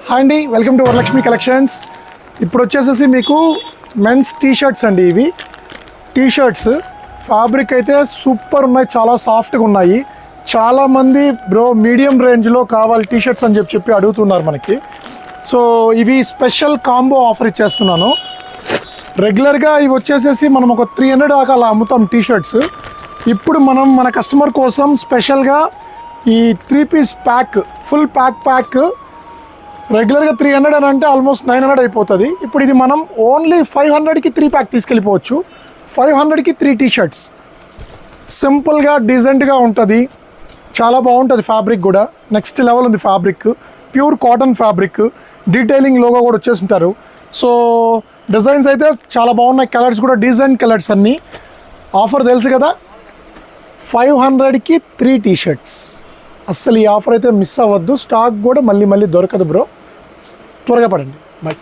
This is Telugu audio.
హాయ్ అండి, వెల్కమ్ టు వరలక్ష్మి కలెక్షన్స్. ఇప్పుడు వచ్చేసేసి మీకు మెన్స్ టీ షర్ట్స్ అండి. ఇవి టీ షర్ట్స్ ఫ్యాబ్రిక్ అయితే సూపర్ ఉన్నాయి, చాలా సాఫ్ట్గా ఉన్నాయి. చాలామంది బ్రో మీడియం రేంజ్లో కావాలి టీ షర్ట్స్ అని చెప్పి అడుగుతున్నారు మనకి. సో ఇవి స్పెషల్ కాంబో ఆఫర్ ఇచ్చేస్తున్నాను. రెగ్యులర్గా ఇవి వచ్చేసేసి మనం ఒక 300 దాకా అలా అమ్ముతాం టీ షర్ట్స్. ఇప్పుడు మనం మన కస్టమర్ కోసం స్పెషల్గా ఈ 3 పీస్ ప్యాక్, ఫుల్ ప్యాక్ రెగ్యులర్గా 300 అని అంటే ఆల్మోస్ట్ 900 అయిపోతుంది. ఇప్పుడు ఇది మనం ఓన్లీ 500కి 3 ప్యాక్ తీసుకెళ్ళిపోవచ్చు. 500కి 3 T shirts. సింపుల్గా డీసెంట్గా ఉంటుంది, చాలా బాగుంటుంది. ఫ్యాబ్రిక్ కూడా నెక్స్ట్ లెవెల్ ఉంది. Fabric pure cotton fabric, detailing logo కూడా వచ్చేసింటారు. సో డిజైన్స్ అయితే చాలా బాగున్నాయి, కలర్స్ కూడా డిజైన్ కలర్స్ అన్నీ. ఆఫర్ తెలుసు కదా, 500కి 3 టీ షర్ట్స్. అస్సలు ఈ ఆఫర్ అయితే మిస్ అవ్వద్దు. స్టాక్ కూడా మళ్ళీ దొరకదు బ్రో, త్వరగా పడండి. బాయ్.